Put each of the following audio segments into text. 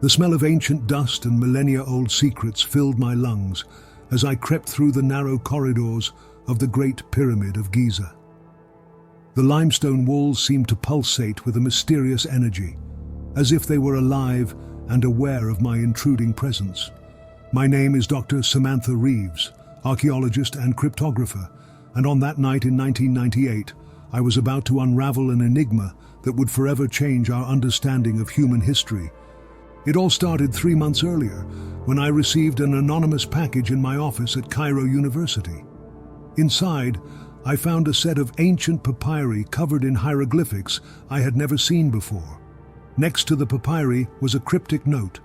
The smell of ancient dust and millennia-old secrets filled my lungs as I crept through the narrow corridors of the Great Pyramid of Giza. The limestone walls seemed to pulsate with a mysterious energy, as if they were alive and aware of my intruding presence. My name is Dr. Samantha Reeves, archaeologist and cryptographer, and on that night in 1998, I was about to unravel an enigma that would forever change our understanding of human history. It all started 3 months earlier, when I received an anonymous package in my office at Cairo University. Inside, I found a set of ancient papyri covered in hieroglyphics I had never seen before. Next to the papyri was a cryptic note: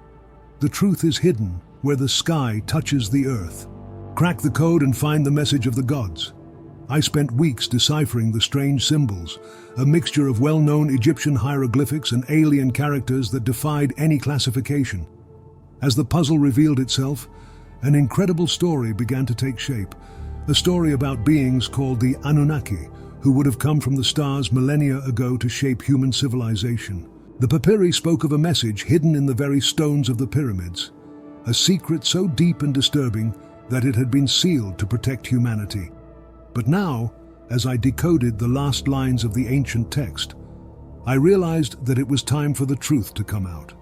"The truth is hidden where the sky touches the earth. Crack the code and find the message of the gods." I spent weeks deciphering the strange symbols, a mixture of well-known Egyptian hieroglyphics and alien characters that defied any classification. As the puzzle revealed itself, an incredible story began to take shape, a story about beings called the Anunnaki, who would have come from the stars millennia ago to shape human civilization. The papyri spoke of a message hidden in the very stones of the pyramids, a secret so deep and disturbing that it had been sealed to protect humanity. But now, as I decoded the last lines of the ancient text, I realized that it was time for the truth to come out,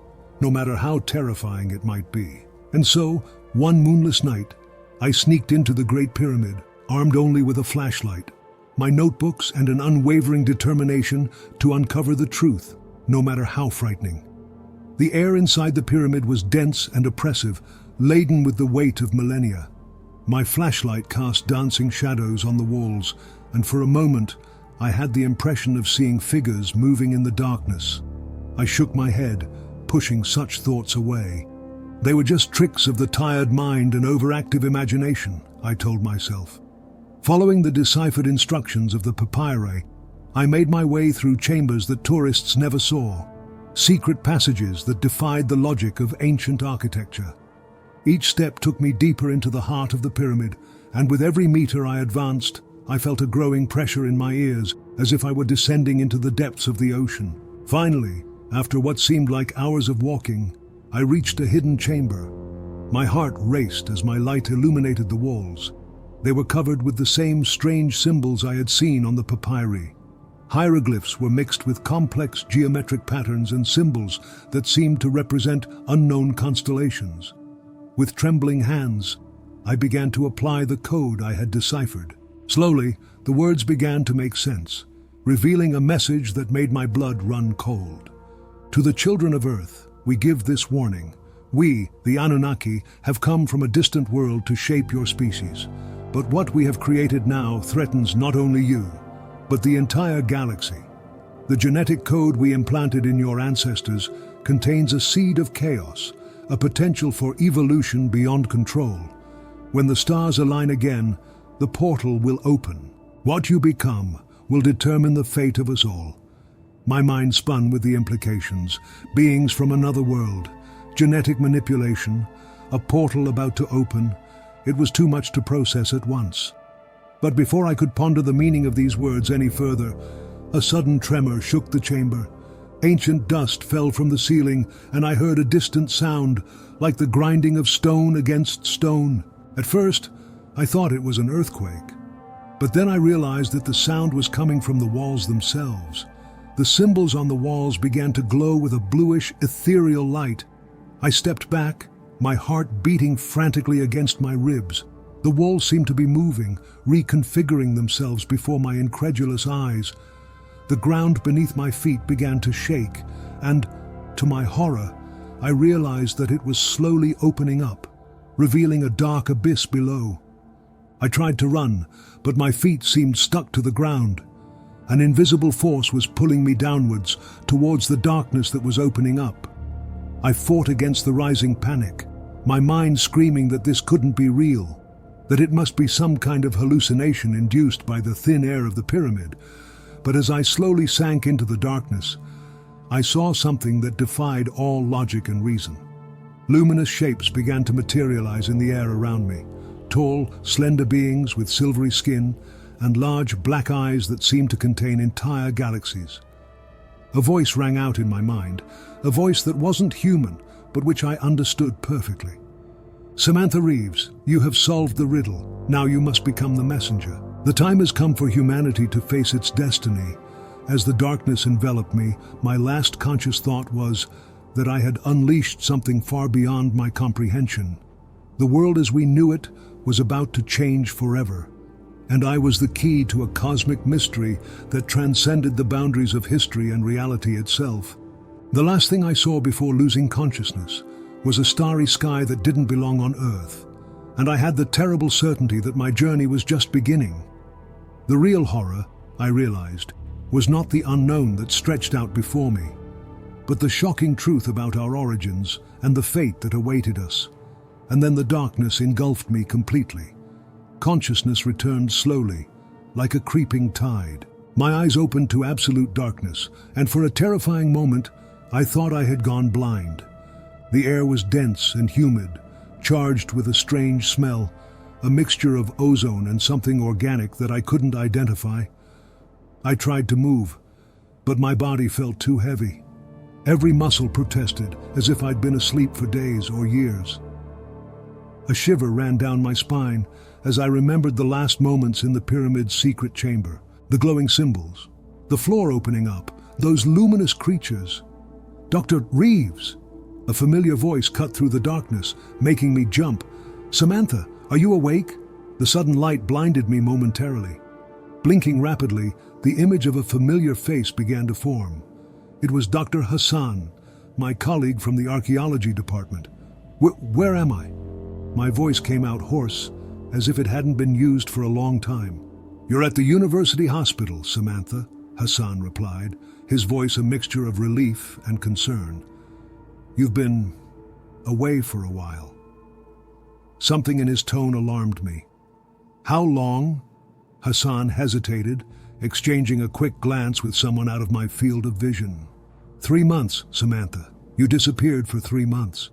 no matter how terrifying it might be. And so, one moonless night, I sneaked into the Great Pyramid, armed only with a flashlight, my notebooks, and an unwavering determination to uncover the truth, no matter how frightening. The air inside the pyramid was dense and oppressive, laden with the weight of millennia. My flashlight cast dancing shadows on the walls, and for a moment, I had the impression of seeing figures moving in the darkness. I shook my head, pushing such thoughts away. They were just tricks of the tired mind and overactive imagination, I told myself. Following the deciphered instructions of the papyri, I made my way through chambers that tourists never saw, secret passages that defied the logic of ancient architecture. Each step took me deeper into the heart of the pyramid, and with every meter I advanced, I felt a growing pressure in my ears, as if I were descending into the depths of the ocean. Finally, after what seemed like hours of walking, I reached a hidden chamber. My heart raced as my light illuminated the walls. They were covered with the same strange symbols I had seen on the papyri. Hieroglyphs were mixed with complex geometric patterns and symbols that seemed to represent unknown constellations. With trembling hands, I began to apply the code I had deciphered. Slowly, the words began to make sense, revealing a message that made my blood run cold. To the children of Earth, we give this warning. We, the Anunnaki, have come from a distant world to shape your species. But what we have created now threatens not only you, but the entire galaxy. The genetic code we implanted in your ancestors contains a seed of chaos, a potential for evolution beyond control. When the stars align again, the portal will open. What you become will determine the fate of us all. My mind spun with the implications: beings from another world, genetic manipulation, a portal about to open. It was too much to process at once. But before I could ponder the meaning of these words any further, a sudden tremor shook the chamber. Ancient dust fell from the ceiling, and I heard a distant sound, like the grinding of stone against stone. At first, I thought it was an earthquake. But then I realized that the sound was coming from the walls themselves. The symbols on the walls began to glow with a bluish, ethereal light. I stepped back, my heart beating frantically against my ribs. The walls seemed to be moving, reconfiguring themselves before my incredulous eyes. The ground beneath my feet began to shake, and, to my horror, I realized that it was slowly opening up, revealing a dark abyss below. I tried to run, but my feet seemed stuck to the ground. An invisible force was pulling me downwards, towards the darkness that was opening up. I fought against the rising panic, my mind screaming that this couldn't be real, that it must be some kind of hallucination induced by the thin air of the pyramid. But as I slowly sank into the darkness, I saw something that defied all logic and reason. Luminous shapes began to materialize in the air around me, tall, slender beings with silvery skin and large black eyes that seemed to contain entire galaxies. A voice rang out in my mind, a voice that wasn't human, but which I understood perfectly. "Samantha Reeves, you have solved the riddle. Now you must become the messenger. The time has come for humanity to face its destiny." As the darkness enveloped me, my last conscious thought was that I had unleashed something far beyond my comprehension. The world as we knew it was about to change forever, and I was the key to a cosmic mystery that transcended the boundaries of history and reality itself. The last thing I saw before losing consciousness was a starry sky that didn't belong on Earth, and I had the terrible certainty that my journey was just beginning. The real horror, I realized, was not the unknown that stretched out before me, but the shocking truth about our origins and the fate that awaited us. And then the darkness engulfed me completely. Consciousness returned slowly, like a creeping tide. My eyes opened to absolute darkness, and for a terrifying moment, I thought I had gone blind. The air was dense and humid, charged with a strange smell, a mixture of ozone and something organic that I couldn't identify. I tried to move, but my body felt too heavy. Every muscle protested, as if I'd been asleep for days or years. A shiver ran down my spine as I remembered the last moments in the pyramid's secret chamber, the glowing symbols, the floor opening up, those luminous creatures. "Dr. Reeves!" A familiar voice cut through the darkness, making me jump. "Samantha, are you awake?" The sudden light blinded me momentarily. Blinking rapidly, the image of a familiar face began to form. It was Dr. Hassan, my colleague from the archaeology department. Where am I?" My voice came out hoarse, as if it hadn't been used for a long time. "You're at the university hospital, Samantha," Hassan replied, his voice a mixture of relief and concern. "You've been away for a while." Something in his tone alarmed me. "How long?" Hassan hesitated, exchanging a quick glance with someone out of my field of vision. "3 months, Samantha. You disappeared for 3 months."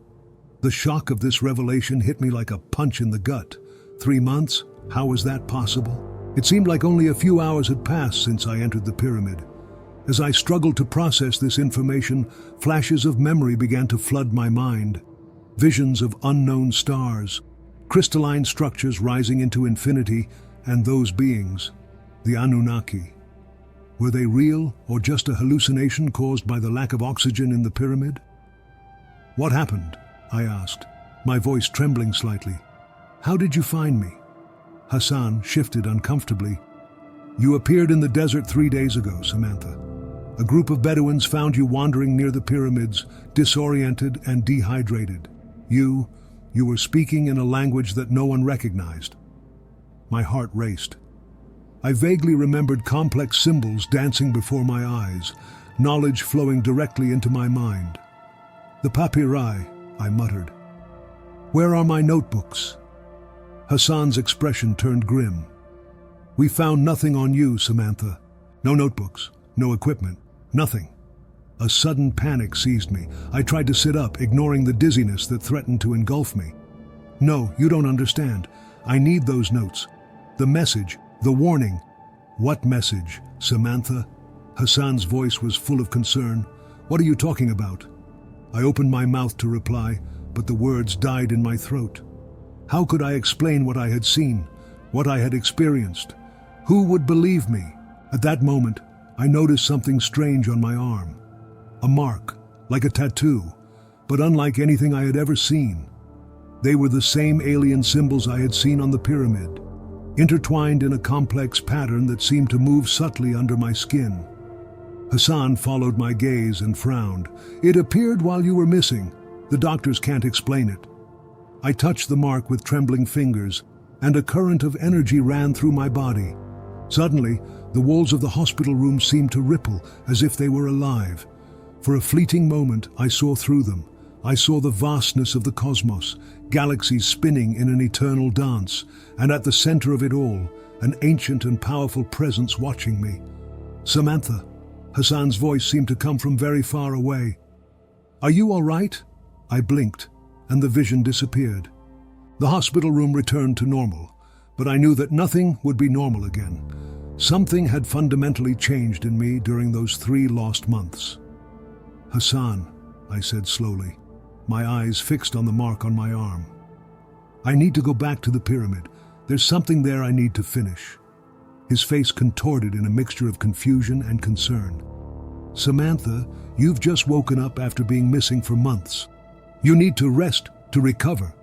The shock of this revelation hit me like a punch in the gut. 3 months? How was that possible? It seemed like only a few hours had passed since I entered the pyramid. As I struggled to process this information, flashes of memory began to flood my mind. Visions of unknown stars, crystalline structures rising into infinity, and those beings, the Anunnaki. Were they real or just a hallucination caused by the lack of oxygen in the pyramid? "What happened?" I asked, my voice trembling slightly. "How did you find me?" Hassan shifted uncomfortably. "You appeared in the desert 3 days ago, Samantha. A group of Bedouins found you wandering near the pyramids, disoriented and dehydrated. You were speaking in a language that no one recognized." My heart raced. I vaguely remembered complex symbols dancing before my eyes, knowledge flowing directly into my mind. "The papyri," I muttered. "Where are my notebooks?" Hassan's expression turned grim. "We found nothing on you, Samantha. No notebooks, no equipment, nothing." A sudden panic seized me. I tried to sit up, ignoring the dizziness that threatened to engulf me. "No, you don't understand. I need those notes. The message, the warning." "What message, Samantha?" Hassan's voice was full of concern. "What are you talking about?" I opened my mouth to reply, but the words died in my throat. How could I explain what I had seen, what I had experienced? Who would believe me? At that moment, I noticed something strange on my arm. A mark, like a tattoo, but unlike anything I had ever seen. They were the same alien symbols I had seen on the pyramid, intertwined in a complex pattern that seemed to move subtly under my skin. Hassan followed my gaze and frowned. "It appeared while you were missing. The doctors can't explain it." I touched the mark with trembling fingers, and a current of energy ran through my body. Suddenly, the walls of the hospital room seemed to ripple as if they were alive. For a fleeting moment, I saw through them. I saw the vastness of the cosmos, galaxies spinning in an eternal dance, and at the center of it all, an ancient and powerful presence watching me. "Samantha." Hassan's voice seemed to come from very far away. "Are you all right?" I blinked, and the vision disappeared. The hospital room returned to normal, but I knew that nothing would be normal again. Something had fundamentally changed in me during those 3 lost months. "Hassan," I said slowly, my eyes fixed on the mark on my arm. "I need to go back to the pyramid. There's something there I need to finish." His face contorted in a mixture of confusion and concern. "Samantha, you've just woken up after being missing for months. You need to rest, to recover."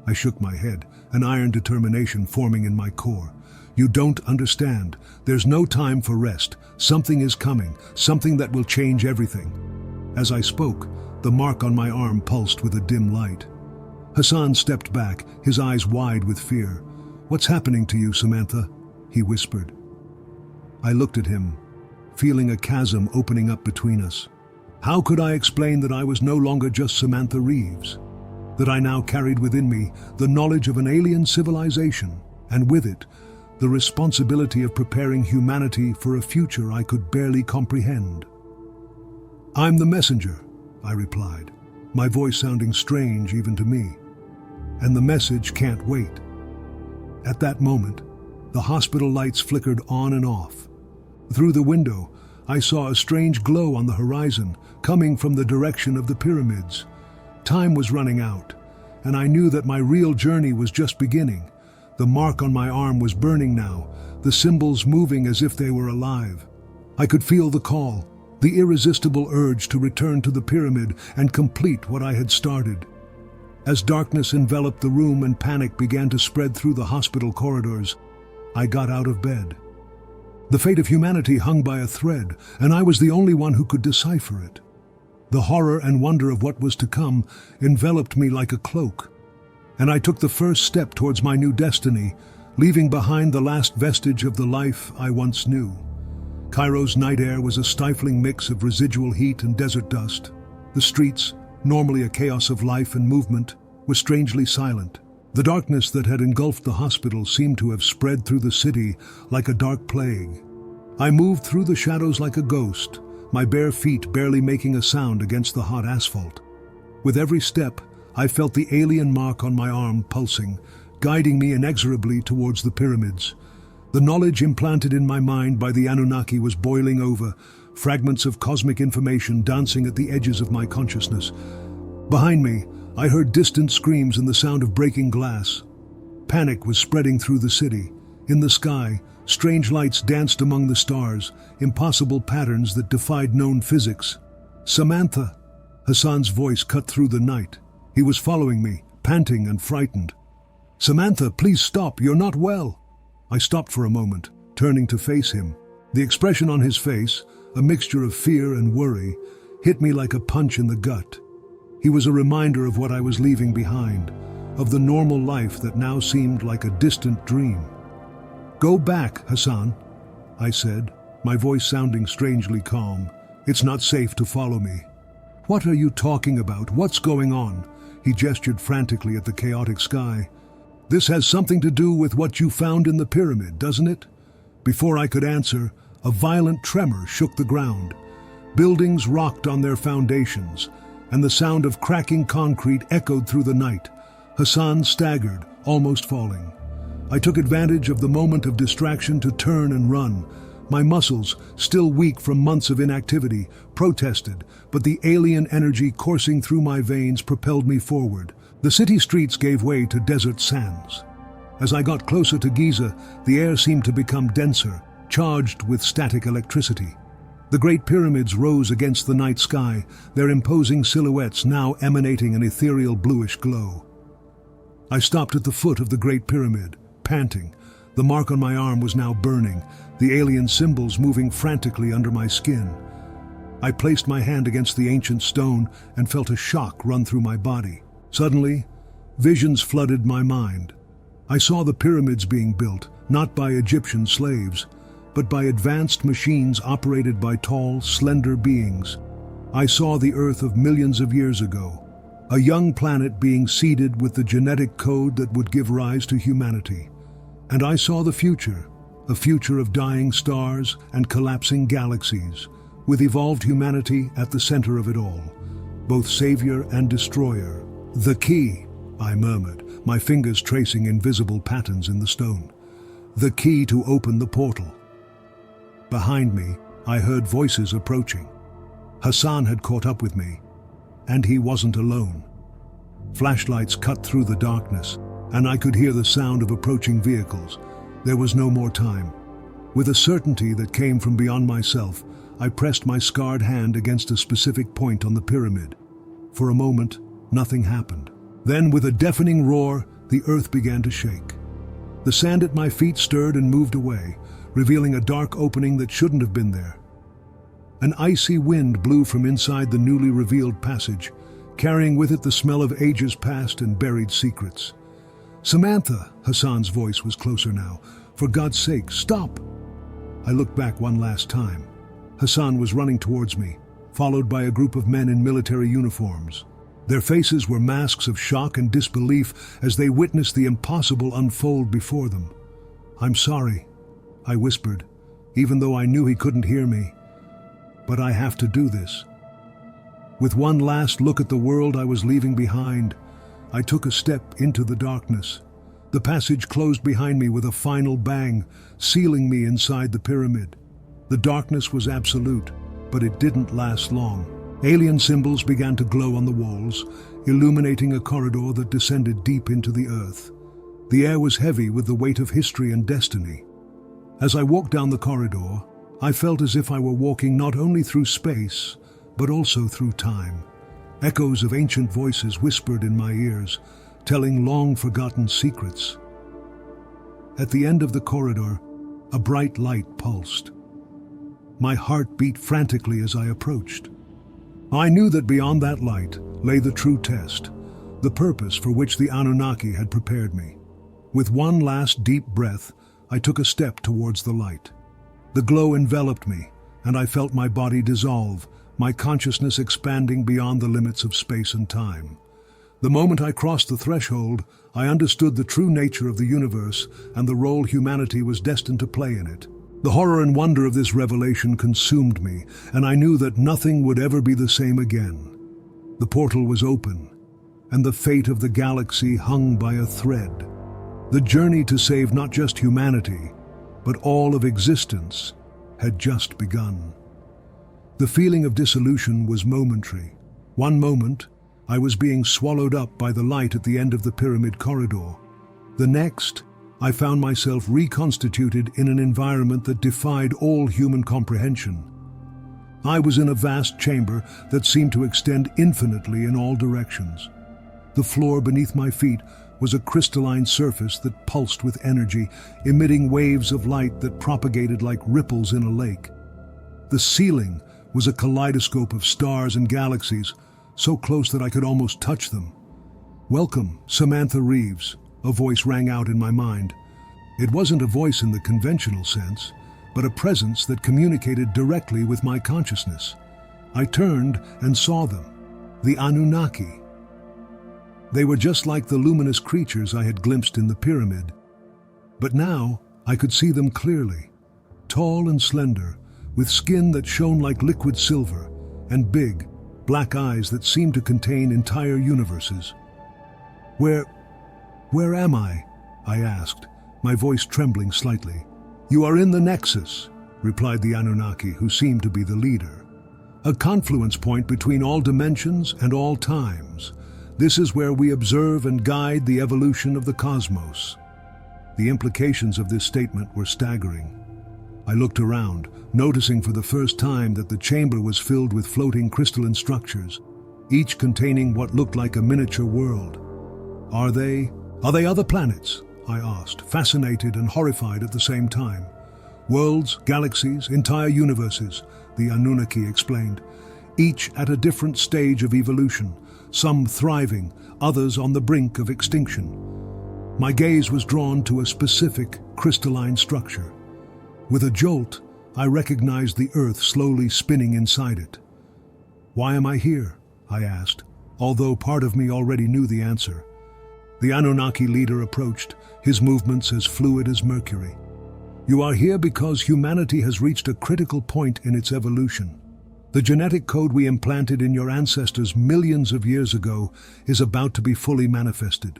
I shook my head, an iron determination forming in my core. "You don't understand. There's no time for rest. Something is coming, something that will change everything." As I spoke, the mark on my arm pulsed with a dim light. Hassan stepped back, his eyes wide with fear. "What's happening to you, Samantha?" he whispered. I looked at him, feeling a chasm opening up between us. How could I explain that I was no longer just Samantha Reeves? That I now carried within me the knowledge of an alien civilization, and with it, the responsibility of preparing humanity for a future I could barely comprehend. "I'm the messenger," I replied, my voice sounding strange even to me. "And the message can't wait." At that moment, the hospital lights flickered on and off. Through the window, I saw a strange glow on the horizon, coming from the direction of the pyramids. Time was running out, and I knew that my real journey was just beginning. The mark on my arm was burning now, the symbols moving as if they were alive. I could feel the call, the irresistible urge to return to the pyramid and complete what I had started. As darkness enveloped the room and panic began to spread through the hospital corridors, I got out of bed. The fate of humanity hung by a thread, and I was the only one who could decipher it. The horror and wonder of what was to come enveloped me like a cloak, and I took the first step towards my new destiny, leaving behind the last vestige of the life I once knew. Cairo's night air was a stifling mix of residual heat and desert dust. The streets, normally a chaos of life and movement, were strangely silent. The darkness that had engulfed the hospital seemed to have spread through the city like a dark plague. I moved through the shadows like a ghost, my bare feet barely making a sound against the hot asphalt. With every step, I felt the alien mark on my arm pulsing, guiding me inexorably towards the pyramids. The knowledge implanted in my mind by the Anunnaki was boiling over, fragments of cosmic information dancing at the edges of my consciousness. Behind me, I heard distant screams and the sound of breaking glass. Panic was spreading through the city. In the sky, strange lights danced among the stars, impossible patterns that defied known physics. "Samantha!" Hassan's voice cut through the night. He was following me, panting and frightened. "Samantha, please stop, you're not well." I stopped for a moment, turning to face him. The expression on his face, a mixture of fear and worry, hit me like a punch in the gut. He was a reminder of what I was leaving behind, of the normal life that now seemed like a distant dream. "Go back, Hassan," I said, my voice sounding strangely calm. "It's not safe to follow me." "What are you talking about? What's going on?" He gestured frantically at the chaotic sky. "This has something to do with what you found in the pyramid, doesn't it?" Before I could answer, a violent tremor shook the ground. Buildings rocked on their foundations, and the sound of cracking concrete echoed through the night. Hassan staggered, almost falling. I took advantage of the moment of distraction to turn and run. My muscles, still weak from months of inactivity, protested, but the alien energy coursing through my veins propelled me forward. The city streets gave way to desert sands. As I got closer to Giza, the air seemed to become denser, charged with static electricity. The great pyramids rose against the night sky, their imposing silhouettes now emanating an ethereal bluish glow. I stopped at the foot of the great pyramid, panting. The mark on my arm was now burning, the alien symbols moving frantically under my skin. I placed my hand against the ancient stone and felt a shock run through my body. Suddenly, visions flooded my mind. I saw the pyramids being built, not by Egyptian slaves, but by advanced machines operated by tall, slender beings. I saw the Earth of millions of years ago, a young planet being seeded with the genetic code that would give rise to humanity. And I saw the future, a future of dying stars and collapsing galaxies, with evolved humanity at the center of it all, both savior and destroyer. "The key," I murmured, my fingers tracing invisible patterns in the stone. "The key to open the portal." Behind me, I heard voices approaching. Hassan had caught up with me, and he wasn't alone. Flashlights cut through the darkness, and I could hear the sound of approaching vehicles. There was no more time. With a certainty that came from beyond myself, I pressed my scarred hand against a specific point on the pyramid. For a moment, nothing happened. Then, with a deafening roar, the earth began to shake. The sand at my feet stirred and moved away, revealing a dark opening that shouldn't have been there. An icy wind blew from inside the newly revealed passage, carrying with it the smell of ages past and buried secrets. "Samantha," Hassan's voice was closer now. "For God's sake, stop!" I looked back one last time. Hassan was running towards me, followed by a group of men in military uniforms. Their faces were masks of shock and disbelief as they witnessed the impossible unfold before them. "I'm sorry," I whispered, even though I knew he couldn't hear me. "But I have to do this." With one last look at the world I was leaving behind, I took a step into the darkness. The passage closed behind me with a final bang, sealing me inside the pyramid. The darkness was absolute, but it didn't last long. Alien symbols began to glow on the walls, illuminating a corridor that descended deep into the earth. The air was heavy with the weight of history and destiny. As I walked down the corridor, I felt as if I were walking not only through space, but also through time. Echoes of ancient voices whispered in my ears, telling long-forgotten secrets. At the end of the corridor, a bright light pulsed. My heart beat frantically as I approached. I knew that beyond that light lay the true test, the purpose for which the Anunnaki had prepared me. With one last deep breath, I took a step towards the light. The glow enveloped me, and I felt my body dissolve, my consciousness expanding beyond the limits of space and time. The moment I crossed the threshold, I understood the true nature of the universe and the role humanity was destined to play in it. The horror and wonder of this revelation consumed me, and I knew that nothing would ever be the same again. The portal was open, and the fate of the galaxy hung by a thread. The journey to save not just humanity, but all of existence, had just begun. The feeling of dissolution was momentary. One moment, I was being swallowed up by the light at the end of the pyramid corridor. The next, I found myself reconstituted in an environment that defied all human comprehension. I was in a vast chamber that seemed to extend infinitely in all directions. The floor beneath my feet was a crystalline surface that pulsed with energy, emitting waves of light that propagated like ripples in a lake. The ceiling was a kaleidoscope of stars and galaxies, so close that I could almost touch them. "Welcome, Samantha Reeves," a voice rang out in my mind. It wasn't a voice in the conventional sense, but a presence that communicated directly with my consciousness. I turned and saw them, the Anunnaki. They were just like the luminous creatures I had glimpsed in the pyramid. But now I could see them clearly, tall and slender, with skin that shone like liquid silver, and big, black eyes that seemed to contain entire universes. Where am I?" I asked, my voice trembling slightly. "You are in the Nexus," replied the Anunnaki, who seemed to be the leader. "A confluence point between all dimensions and all times. This is where we observe and guide the evolution of the cosmos." The implications of this statement were staggering. I looked around, noticing for the first time that the chamber was filled with floating crystalline structures, each containing what looked like a miniature world. Are they other planets?" I asked, fascinated and horrified at the same time. "Worlds, galaxies, entire universes," the Anunnaki explained, "each at a different stage of evolution, some thriving, others on the brink of extinction." My gaze was drawn to a specific crystalline structure. With a jolt, I recognized the Earth slowly spinning inside it. "Why am I here?" I asked, although part of me already knew the answer. The Anunnaki leader approached, his movements as fluid as mercury. "You are here because humanity has reached a critical point in its evolution. The genetic code we implanted in your ancestors millions of years ago is about to be fully manifested."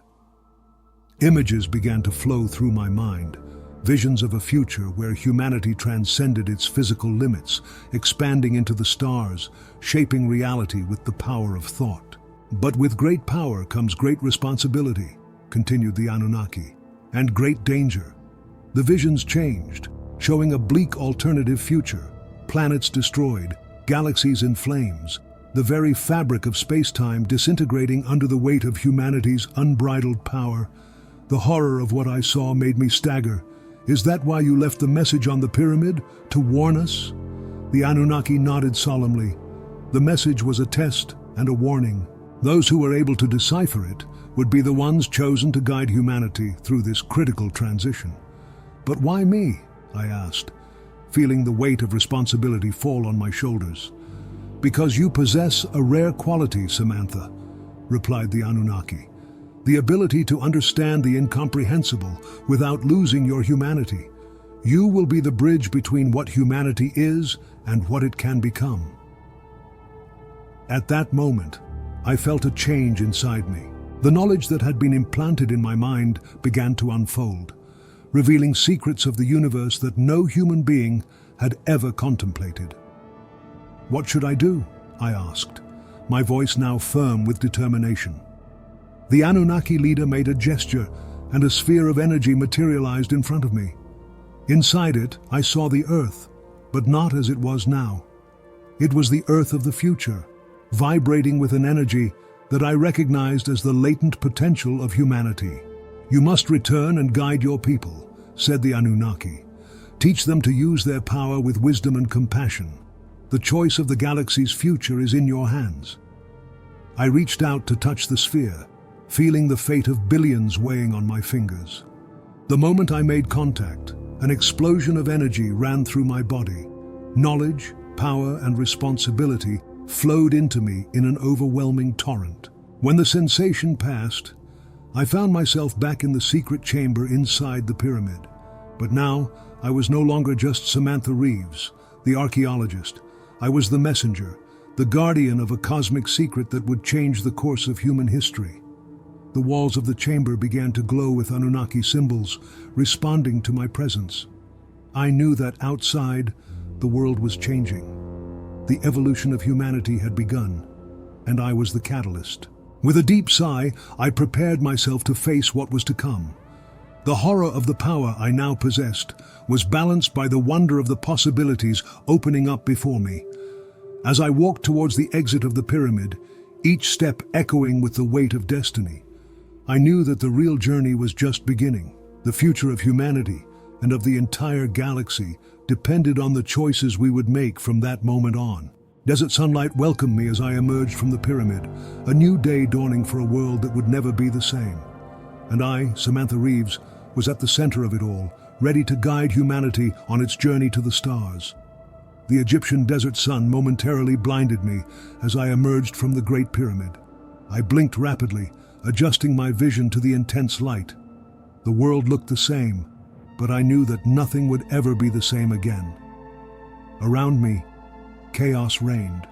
Images began to flow through my mind, visions of a future where humanity transcended its physical limits, expanding into the stars, shaping reality with the power of thought. But with great power comes great responsibility, continued the Anunnaki, and great danger. The visions changed, showing a bleak alternative future. Planets destroyed, galaxies in flames, the very fabric of space-time disintegrating under the weight of humanity's unbridled power. The horror of what I saw made me stagger. Is that why you left the message on the pyramid? To warn us? The Anunnaki nodded solemnly. The message was a test and a warning. Those who were able to decipher it would be the ones chosen to guide humanity through this critical transition. But why me? I asked, feeling the weight of responsibility fall on my shoulders. Because you possess a rare quality, Samantha, replied the Anunnaki. The ability to understand the incomprehensible without losing your humanity. You will be the bridge between what humanity is and what it can become. At that moment, I felt a change inside me. The knowledge that had been implanted in my mind began to unfold, revealing secrets of the universe that no human being had ever contemplated. What should I do? I asked, my voice now firm with determination. The Anunnaki leader made a gesture, and a sphere of energy materialized in front of me. Inside it, I saw the Earth, but not as it was now. It was the Earth of the future, vibrating with an energy that I recognized as the latent potential of humanity. You must return and guide your people, said the Anunnaki. Teach them to use their power with wisdom and compassion. The choice of the galaxy's future is in your hands. I reached out to touch the sphere, feeling the fate of billions weighing on my fingers. The moment I made contact, an explosion of energy ran through my body. Knowledge, power, and responsibility flowed into me in an overwhelming torrent. When the sensation passed, I found myself back in the secret chamber inside the pyramid. But now, I was no longer just Samantha Reeves, the archaeologist. I was the messenger, the guardian of a cosmic secret that would change the course of human history. The walls of the chamber began to glow with Anunnaki symbols, responding to my presence. I knew that outside, the world was changing. The evolution of humanity had begun, and I was the catalyst. With a deep sigh, I prepared myself to face what was to come. The horror of the power I now possessed was balanced by the wonder of the possibilities opening up before me. As I walked towards the exit of the pyramid, each step echoing with the weight of destiny, I knew that the real journey was just beginning. The future of humanity and of the entire galaxy depended on the choices we would make from that moment on. Desert sunlight welcomed me as I emerged from the pyramid, a new day dawning for a world that would never be the same. And I, Samantha Reeves, was at the center of it all, ready to guide humanity on its journey to the stars. The Egyptian desert sun momentarily blinded me as I emerged from the Great Pyramid. I blinked rapidly, adjusting my vision to the intense light. The world looked the same, but I knew that nothing would ever be the same again. Around me, chaos reigned.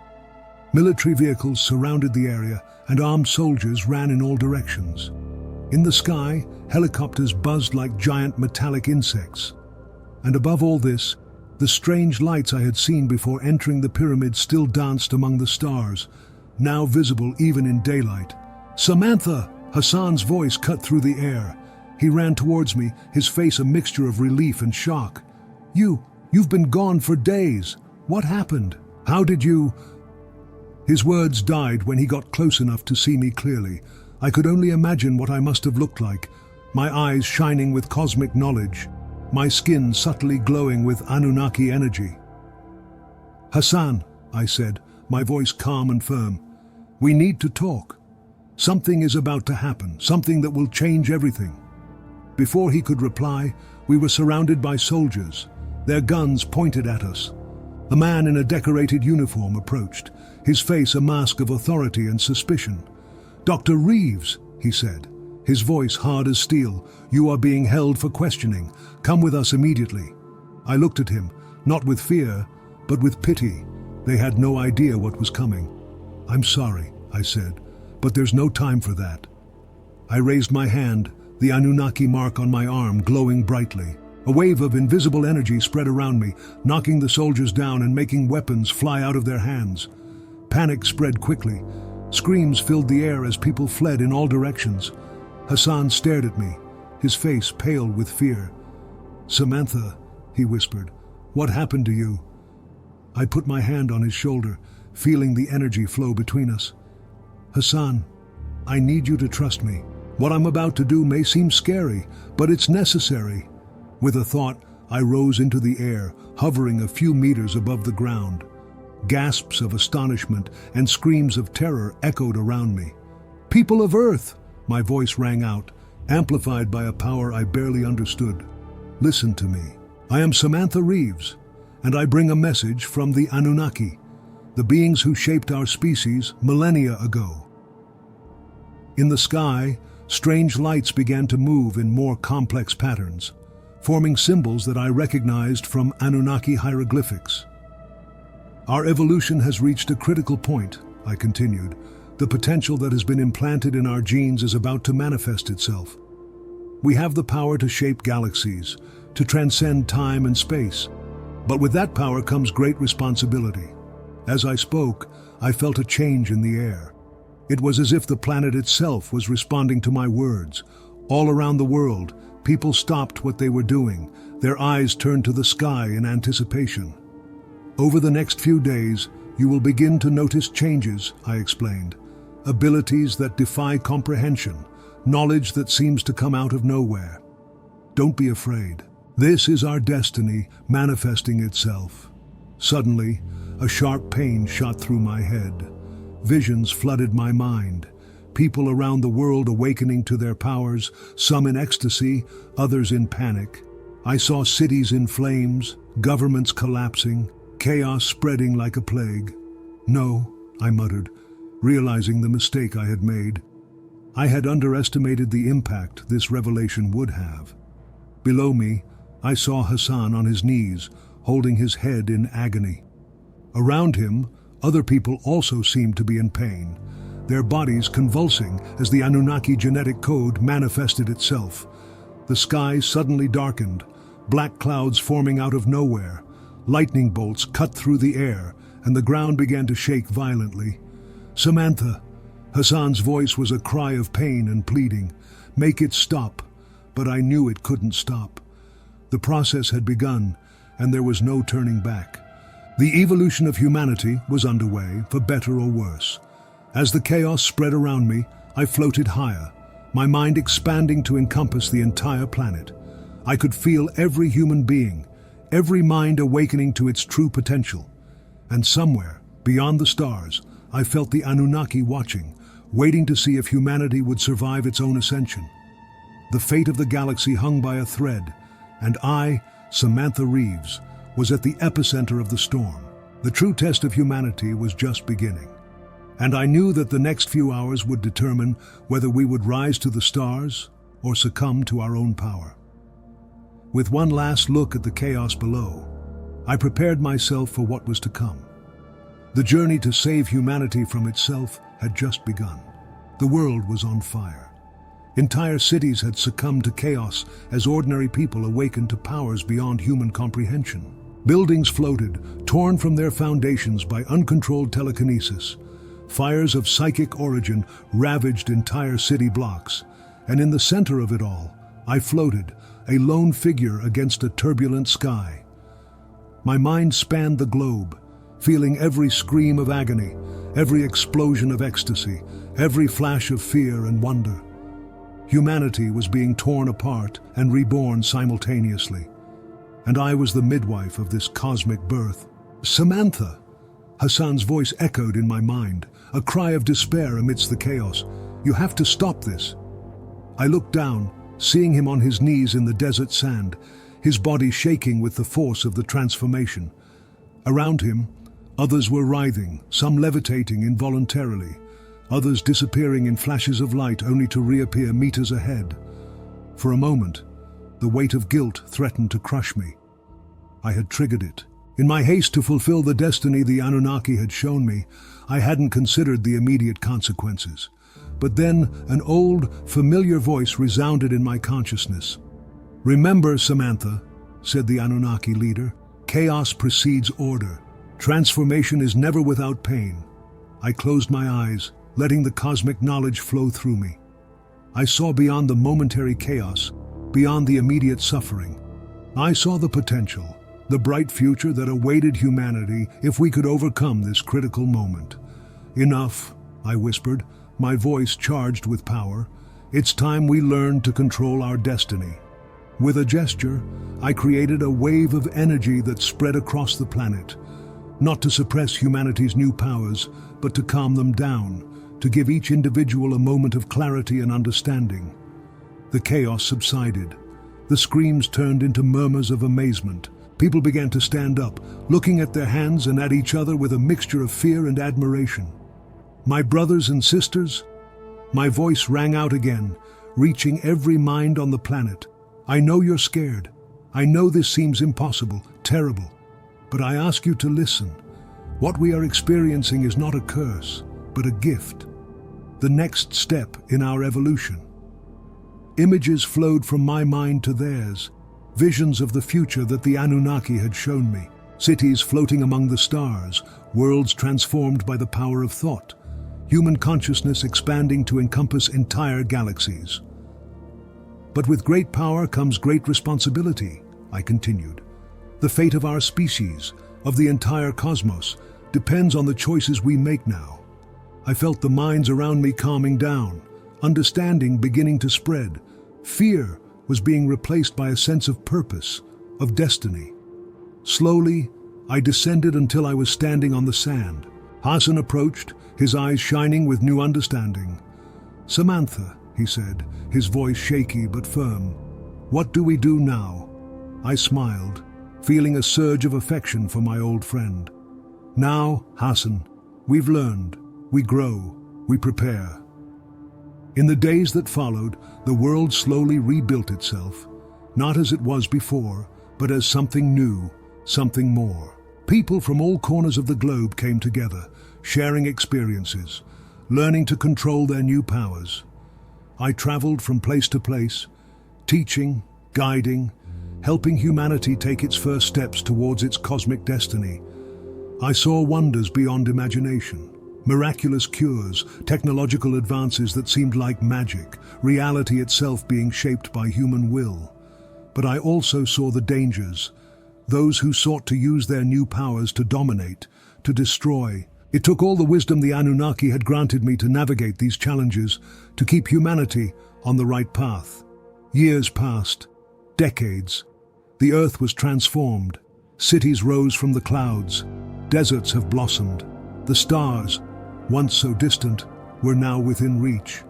Military vehicles surrounded the area, and armed soldiers ran in all directions. In the sky, helicopters buzzed like giant metallic insects. And above all this, the strange lights I had seen before entering the pyramid still danced among the stars, now visible even in daylight. "Samantha!" Hassan's voice cut through the air. He ran towards me, his face a mixture of relief and shock. You've been gone for days. What happened? How did you..." His words died when he got close enough to see me clearly. I could only imagine what I must have looked like, my eyes shining with cosmic knowledge, my skin subtly glowing with Anunnaki energy. "Hassan," I said, my voice calm and firm, "we need to talk. Something is about to happen, something that will change everything." Before he could reply, we were surrounded by soldiers, their guns pointed at us. A man in a decorated uniform approached, his face a mask of authority and suspicion. "Dr. Reeves," he said, his voice hard as steel, "you are being held for questioning. Come with us immediately." I looked at him, not with fear, but with pity. They had no idea what was coming. "I'm sorry," I said, "but there's no time for that." I raised my hand, the Anunnaki mark on my arm glowing brightly. A wave of invisible energy spread around me, knocking the soldiers down and making weapons fly out of their hands. Panic spread quickly. Screams filled the air as people fled in all directions. Hassan stared at me, his face pale with fear. "Samantha," he whispered, "what happened to you?" I put my hand on his shoulder, feeling the energy flow between us. "Hassan, I need you to trust me. What I'm about to do may seem scary, but it's necessary." With a thought, I rose into the air, hovering a few meters above the ground. Gasps of astonishment and screams of terror echoed around me. "People of Earth!" my voice rang out, amplified by a power I barely understood. "Listen to me. I am Samantha Reeves, and I bring a message from the Anunnaki, the beings who shaped our species millennia ago." In the sky, strange lights began to move in more complex patterns, forming symbols that I recognized from Anunnaki hieroglyphics. "Our evolution has reached a critical point," I continued. "The potential that has been implanted in our genes is about to manifest itself. We have the power to shape galaxies, to transcend time and space. But with that power comes great responsibility." As I spoke, I felt a change in the air. It was as if the planet itself was responding to my words. All around the world, people stopped what they were doing. Their eyes turned to the sky in anticipation. "Over the next few days, you will begin to notice changes," I explained. "Abilities that defy comprehension, knowledge that seems to come out of nowhere. Don't be afraid. This is our destiny manifesting itself." Suddenly, a sharp pain shot through my head. Visions flooded my mind. People around the world awakening to their powers, some in ecstasy, others in panic. I saw cities in flames, governments collapsing, chaos spreading like a plague. "No," I muttered, realizing the mistake I had made. I had underestimated the impact this revelation would have. Below me, I saw Hassan on his knees, holding his head in agony. Around him, other people also seemed to be in pain, their bodies convulsing as the Anunnaki genetic code manifested itself. The sky suddenly darkened, black clouds forming out of nowhere. Lightning bolts cut through the air, and the ground began to shake violently. "Samantha!" Hassan's voice was a cry of pain and pleading. "Make it stop." But I knew it couldn't stop. The process had begun, and there was no turning back. The evolution of humanity was underway, for better or worse. As the chaos spread around me, I floated higher, my mind expanding to encompass the entire planet. I could feel every human being, every mind awakening to its true potential. And somewhere, beyond the stars, I felt the Anunnaki watching, waiting to see if humanity would survive its own ascension. The fate of the galaxy hung by a thread, and I, Samantha Reeves, was at the epicenter of the storm. The true test of humanity was just beginning. And I knew that the next few hours would determine whether we would rise to the stars or succumb to our own power. With one last look at the chaos below, I prepared myself for what was to come. The journey to save humanity from itself had just begun. The world was on fire. Entire cities had succumbed to chaos as ordinary people awakened to powers beyond human comprehension. Buildings floated, torn from their foundations by uncontrolled telekinesis. Fires of psychic origin ravaged entire city blocks. And in the center of it all, I floated, a lone figure against a turbulent sky. My mind spanned the globe, feeling every scream of agony, every explosion of ecstasy, every flash of fear and wonder. Humanity was being torn apart and reborn simultaneously. And I was the midwife of this cosmic birth. "Samantha!" Hassan's voice echoed in my mind, a cry of despair amidst the chaos. "You have to stop this." I looked down, seeing him on his knees in the desert sand, his body shaking with the force of the transformation. Around him, others were writhing, some levitating involuntarily, others disappearing in flashes of light only to reappear meters ahead. For a moment, the weight of guilt threatened to crush me. I had triggered it. In my haste to fulfill the destiny the Anunnaki had shown me, I hadn't considered the immediate consequences. But then an old, familiar voice resounded in my consciousness. "Remember, Samantha," said the Anunnaki leader, "chaos precedes order. Transformation is never without pain." I closed my eyes, letting the cosmic knowledge flow through me. I saw beyond the momentary chaos, beyond the immediate suffering. I saw the potential, the bright future that awaited humanity if we could overcome this critical moment. Enough, I whispered, my voice charged with power. It's time we learned to control our destiny. With a gesture, I created a wave of energy that spread across the planet, not to suppress humanity's new powers, but to calm them down, to give each individual a moment of clarity and understanding. The chaos subsided. The screams turned into murmurs of amazement. People began to stand up, looking at their hands and at each other with a mixture of fear and admiration. My brothers and sisters, my voice rang out again, reaching every mind on the planet. I know you're scared. I know this seems impossible, terrible. But I ask you to listen. What we are experiencing is not a curse, but a gift. The next step in our evolution. Images flowed from my mind to theirs, visions of the future that the Anunnaki had shown me. Cities floating among the stars, worlds transformed by the power of thought, human consciousness expanding to encompass entire galaxies. But with great power comes great responsibility, I continued. The fate of our species, of the entire cosmos, depends on the choices we make now. I felt the minds around me calming down, understanding beginning to spread. Fear was being replaced by a sense of purpose, of destiny. Slowly, I descended until I was standing on the sand. Hassan approached, his eyes shining with new understanding. "Samantha," he said, his voice shaky but firm, "what do we do now?" I smiled, feeling a surge of affection for my old friend. "Now, Hassan, we've learned, we grow, we prepare." In the days that followed, the world slowly rebuilt itself, not as it was before, but as something new, something more. People from all corners of the globe came together, sharing experiences, learning to control their new powers. I traveled from place to place, teaching, guiding, helping humanity take its first steps towards its cosmic destiny. I saw wonders beyond imagination. Miraculous cures, technological advances that seemed like magic, reality itself being shaped by human will. But I also saw the dangers, those who sought to use their new powers to dominate, to destroy. It took all the wisdom the Anunnaki had granted me to navigate these challenges, to keep humanity on the right path. Years passed, decades. The earth was transformed. Cities rose from the clouds. Deserts have blossomed. The stars, once so distant, were now within reach.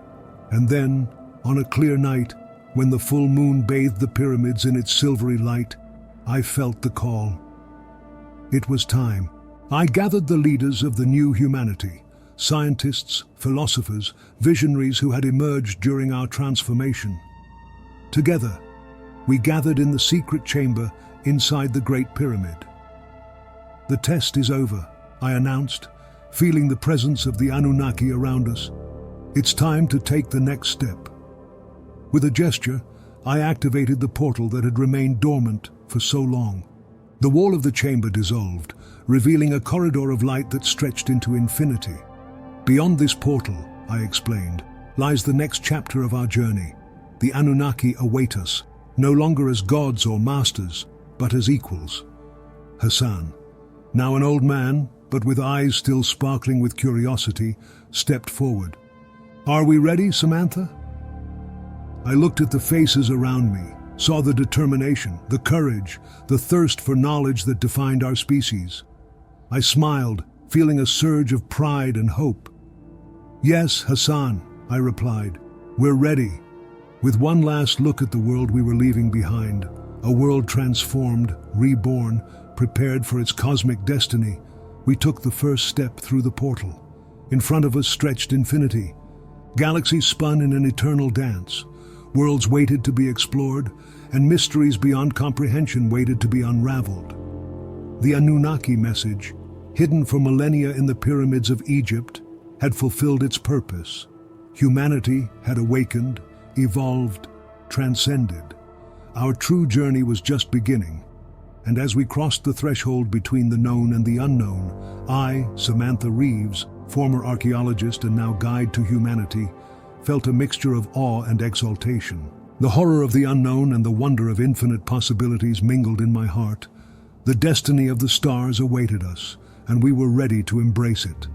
And then, on a clear night, when the full moon bathed the pyramids in its silvery light, I felt the call. It was time. I gathered the leaders of the new humanity, scientists, philosophers, visionaries who had emerged during our transformation. Together, we gathered in the secret chamber inside the Great Pyramid. "The test is over," I announced, feeling the presence of the Anunnaki around us. "It's time to take the next step." With a gesture, I activated the portal that had remained dormant for so long. The wall of the chamber dissolved, revealing a corridor of light that stretched into infinity. "Beyond this portal," I explained, "lies the next chapter of our journey. The Anunnaki await us, no longer as gods or masters, but as equals." Hassan, now an old man, but with eyes still sparkling with curiosity, stepped forward. "Are we ready, Samantha?" I looked at the faces around me, saw the determination, the courage, the thirst for knowledge that defined our species. I smiled, feeling a surge of pride and hope. "Yes, Hassan," I replied, "we're ready." With one last look at the world we were leaving behind, a world transformed, reborn, prepared for its cosmic destiny, we took the first step through the portal. In front of us stretched infinity. Galaxies spun in an eternal dance. Worlds waited to be explored, and mysteries beyond comprehension waited to be unraveled. The Anunnaki message, hidden for millennia in the pyramids of Egypt, had fulfilled its purpose. Humanity had awakened, evolved, transcended. Our true journey was just beginning, and as we crossed the threshold between the known and the unknown, I, Samantha Reeves, former archaeologist and now guide to humanity, felt a mixture of awe and exaltation. The horror of the unknown and the wonder of infinite possibilities mingled in my heart. The destiny of the stars awaited us, and we were ready to embrace it.